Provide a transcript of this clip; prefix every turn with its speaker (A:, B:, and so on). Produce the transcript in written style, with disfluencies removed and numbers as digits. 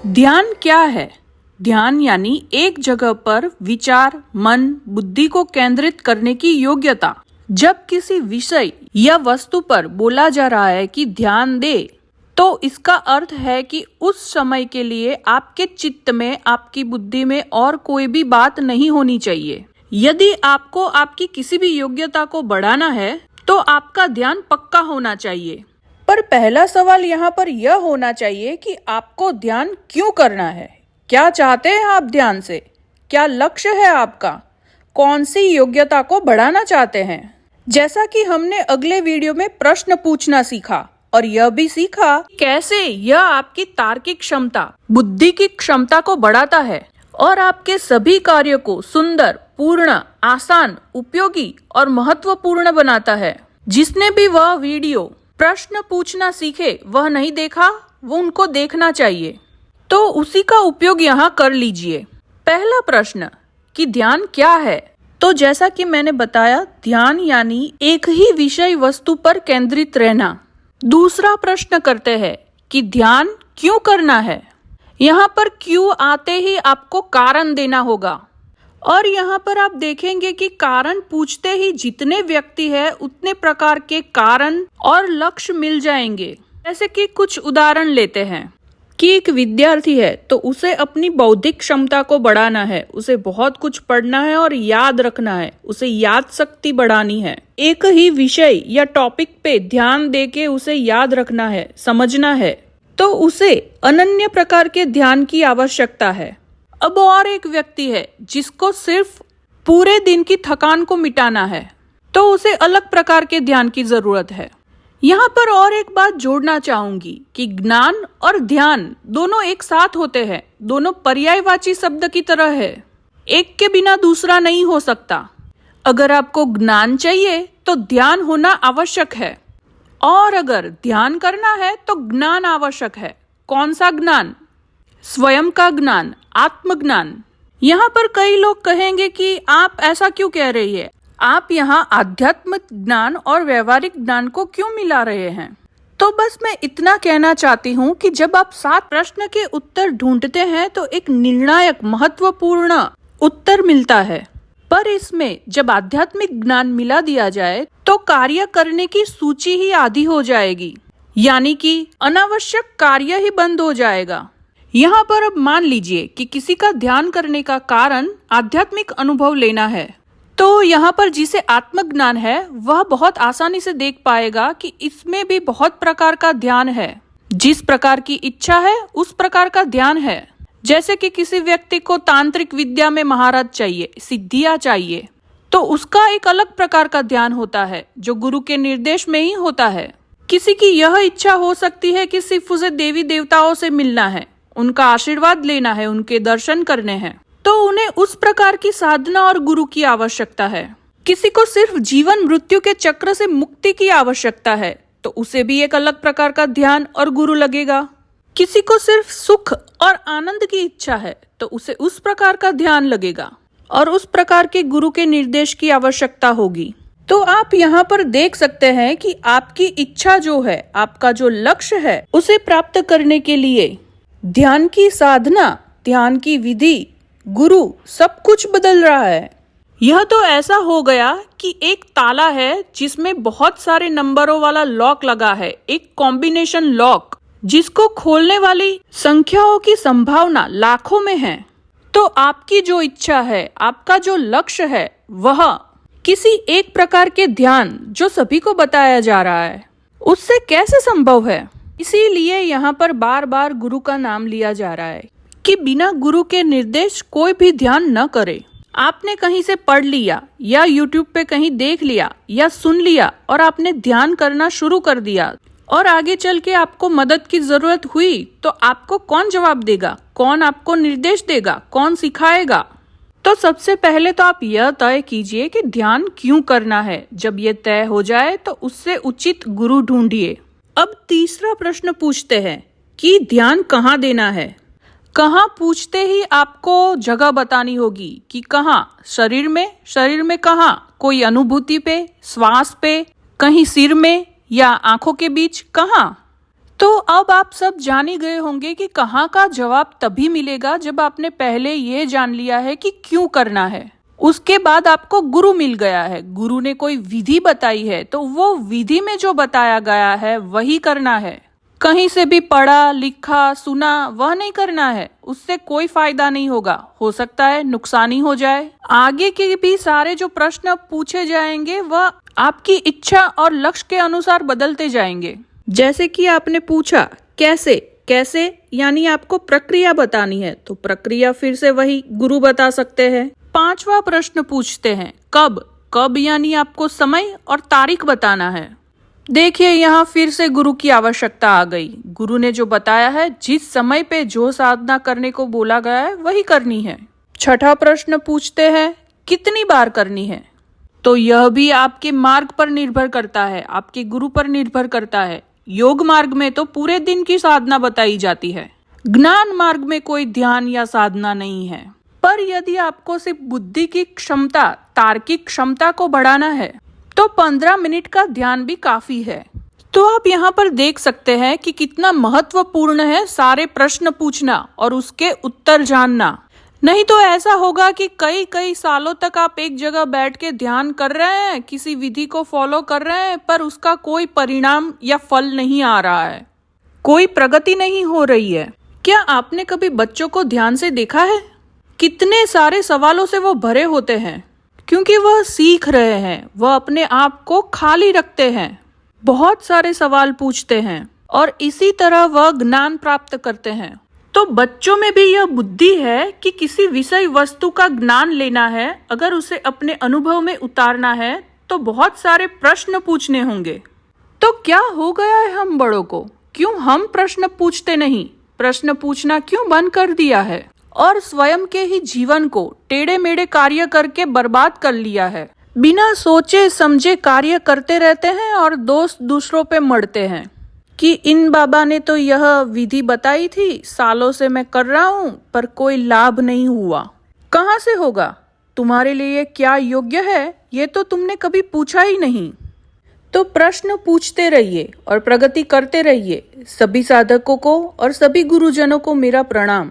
A: ध्यान क्या है? ध्यान यानी एक जगह पर विचार, मन, बुद्धि को केंद्रित करने की योग्यता। जब किसी विषय या वस्तु पर बोला जा रहा है कि ध्यान दे, तो इसका अर्थ है कि उस समय के लिए आपके चित्त में, आपकी बुद्धि में और कोई भी बात नहीं होनी चाहिए। यदि आपको आपकी किसी भी योग्यता को बढ़ाना है, तो आपका ध्यान पक्का होना चाहिए। पर पहला सवाल यहाँ पर यह होना चाहिए कि आपको ध्यान क्यों करना है? क्या चाहते हैं आप ध्यान से? क्या लक्ष्य है आपका? कौन सी योग्यता को बढ़ाना चाहते हैं? जैसा कि हमने अगले वीडियो में प्रश्न पूछना सीखा और यह भी सीखा कैसे यह आपकी तार्किक क्षमता, बुद्धि की क्षमता को बढ़ाता है और आपके सभी कार्यों को सुंदर, पूर्ण, आसान, उपयोगी और महत्वपूर्ण बनाता है। जिसने भी वह वीडियो प्रश्न पूछना सीखे वह नहीं देखा, वो उनको देखना चाहिए, तो उसी का उपयोग यहाँ कर लीजिए। पहला प्रश्न कि ध्यान क्या है? तो जैसा कि मैंने बताया, ध्यान यानी एक ही विषय वस्तु पर केंद्रित रहना। दूसरा प्रश्न करते हैं कि ध्यान क्यों करना है? यहाँ पर क्यों आते ही आपको कारण देना होगा और यहाँ पर आप देखेंगे कि कारण पूछते ही जितने व्यक्ति हैं उतने प्रकार के कारण और लक्ष्य मिल जाएंगे। जैसे कि कुछ उदाहरण लेते हैं कि एक विद्यार्थी है तो उसे अपनी बौद्धिक क्षमता को बढ़ाना है, उसे बहुत कुछ पढ़ना है और याद रखना है, उसे याद शक्ति बढ़ानी है। एक ही विषय या टॉपिक पे ध्यान देके उसे याद रखना है, समझना है, तो उसे अनन्य प्रकार के ध्यान की आवश्यकता है। अब और एक व्यक्ति है जिसको सिर्फ पूरे दिन की थकान को मिटाना है, तो उसे अलग प्रकार के ध्यान की जरूरत है। यहाँ पर और एक बात जोड़ना चाहूंगी कि ज्ञान और ध्यान दोनों एक साथ होते हैं, दोनों पर्यायवाची शब्द की तरह है, एक के बिना दूसरा नहीं हो सकता। अगर आपको ज्ञान चाहिए तो ध्यान होना आवश्यक है, और अगर ध्यान करना है तो ज्ञान आवश्यक है। कौन सा ज्ञान? स्वयं का ज्ञान, आत्मज्ञान। यहाँ पर कई लोग कहेंगे कि आप ऐसा क्यों कह रही है, आप यहाँ आध्यात्मिक ज्ञान और व्यवहारिक ज्ञान को क्यों मिला रहे हैं? तो बस मैं इतना कहना चाहती हूँ कि जब आप 7 प्रश्न के उत्तर ढूंढते हैं तो एक निर्णायक, महत्वपूर्ण उत्तर मिलता है, पर इसमें जब आध्यात्मिक ज्ञान मिला दिया जाए तो कार्य करने की सूची ही आधी हो जाएगी, यानी कि अनावश्यक कार्य ही बंद हो जाएगा। यहाँ पर अब मान लीजिए कि किसी का ध्यान करने का कारण आध्यात्मिक अनुभव लेना है, तो यहाँ पर जिसे आत्मज्ञान है वह बहुत आसानी से देख पाएगा कि इसमें भी बहुत प्रकार का ध्यान है। जिस प्रकार की इच्छा है उस प्रकार का ध्यान है। जैसे कि किसी व्यक्ति को तांत्रिक विद्या में महारत चाहिए, सिद्धियां चाहिए, तो उसका एक अलग प्रकार का ध्यान होता है जो गुरु के निर्देश में ही होता है। किसी की यह इच्छा हो सकती है कि सिर्फ उसे देवी देवताओं से मिलना है, उनका आशीर्वाद लेना है, उनके दर्शन करने हैं, तो उन्हें उस प्रकार की साधना और गुरु की आवश्यकता है। किसी को सिर्फ जीवन मृत्यु के चक्र से मुक्ति की आवश्यकता है, तो उसे भी एक अलग प्रकार का ध्यान और गुरु लगेगा। किसी को सिर्फ सुख और आनंद की इच्छा है, तो उसे उस प्रकार का ध्यान लगेगा और उस प्रकार के गुरु के निर्देश की आवश्यकता होगी। तो आप यहाँ पर देख सकते हैं कि आपकी इच्छा जो है, आपका जो लक्ष्य है, उसे प्राप्त करने के लिए ध्यान की साधना, ध्यान की विधि, गुरु सब कुछ बदल रहा है। यह तो ऐसा हो गया कि एक ताला है जिसमें बहुत सारे नंबरों वाला लॉक लगा है, एक कॉम्बिनेशन लॉक, जिसको खोलने वाली संख्याओं की संभावना लाखों में है। तो आपकी जो इच्छा है, आपका जो लक्ष्य है, वह किसी एक प्रकार के ध्यान जो सभी को बताया जा रहा है उससे कैसे संभव है? इसीलिए यहाँ पर बार बार गुरु का नाम लिया जा रहा है कि बिना गुरु के निर्देश कोई भी ध्यान न करे। आपने कहीं से पढ़ लिया या YouTube पे कहीं देख लिया या सुन लिया और आपने ध्यान करना शुरू कर दिया, और आगे चल के आपको मदद की जरूरत हुई तो आपको कौन जवाब देगा? कौन आपको निर्देश देगा? कौन सिखाएगा? तो सबसे पहले तो आप यह तय कीजिए कि ध्यान क्यों करना है। जब ये तय हो जाए तो उससे उचित गुरु ढूंढिए। अब तीसरा प्रश्न पूछते हैं कि ध्यान कहाँ देना है। कहाँ पूछते ही आपको जगह बतानी होगी कि कहाँ, शरीर में कहाँ, कोई अनुभूति पे, श्वास पे, कहीं सिर में या आंखों के बीच, कहाँ? तो अब आप सब जान ही गए होंगे कि कहाँ का जवाब तभी मिलेगा जब आपने पहले ये जान लिया है कि क्यों करना है। उसके बाद आपको गुरु मिल गया है, गुरु ने कोई विधि बताई है, तो वो विधि में जो बताया गया है वही करना है। कहीं से भी पढ़ा लिखा सुना वह नहीं करना है, उससे कोई फायदा नहीं होगा, हो सकता है नुकसान ही हो जाए। आगे के भी सारे जो प्रश्न पूछे जाएंगे वह आपकी इच्छा और लक्ष्य के अनुसार बदलते जाएंगे। जैसे कि आपने पूछा कैसे, कैसे यानी आपको प्रक्रिया बतानी है, तो प्रक्रिया फिर से वही गुरु बता सकते हैं। 5वां प्रश्न पूछते हैं कब, कब यानी आपको समय और तारीख बताना है। देखिए यहाँ फिर से गुरु की आवश्यकता आ गई। गुरु ने जो बताया है, जिस समय पे जो साधना करने को बोला गया है वही करनी है। 6ठा प्रश्न पूछते हैं कितनी बार करनी है, तो यह भी आपके मार्ग पर निर्भर करता है, आपके गुरु पर निर्भर करता है। योग मार्ग में तो पूरे दिन की साधना बताई जाती है, ज्ञान मार्ग में कोई ध्यान या साधना नहीं है। पर यदि आपको सिर्फ बुद्धि की क्षमता, तार्किक क्षमता को बढ़ाना है तो 15 मिनट का ध्यान भी काफी है। तो आप यहाँ पर देख सकते हैं कि कितना महत्वपूर्ण है सारे प्रश्न पूछना और उसके उत्तर जानना। नहीं तो ऐसा होगा कि कई कई सालों तक आप एक जगह बैठ के ध्यान कर रहे हैं, किसी विधि को फॉलो कर रहे हैं, पर उसका कोई परिणाम या फल नहीं आ रहा है, कोई प्रगति नहीं हो रही है। क्या आपने कभी बच्चों को ध्यान से देखा है? कितने सारे सवालों से वो भरे होते हैं, क्योंकि वह सीख रहे हैं, वह अपने आप को खाली रखते हैं, बहुत सारे सवाल पूछते हैं और इसी तरह वह ज्ञान प्राप्त करते हैं। तो बच्चों में भी यह बुद्धि है कि किसी विषय वस्तु का ज्ञान लेना है, अगर उसे अपने अनुभव में उतारना है तो बहुत सारे प्रश्न पूछने होंगे। तो क्या हो गया है हम बड़ों को, क्यों हम प्रश्न पूछते नहीं, प्रश्न पूछना क्यों बंद कर दिया है और स्वयं के ही जीवन को टेढ़े मेढ़े कार्य करके बर्बाद कर लिया है। बिना सोचे समझे कार्य करते रहते हैं और दोष दूसरों पे मढ़ते हैं कि इन बाबा ने तो यह विधि बताई थी, सालों से मैं कर रहा हूँ पर कोई लाभ नहीं हुआ। कहाँ से होगा? तुम्हारे लिए क्या योग्य है ये तो तुमने कभी पूछा ही नहीं। तो प्रश्न पूछते रहिए और प्रगति करते रहिए। सभी साधकों को और सभी गुरुजनों को मेरा प्रणाम।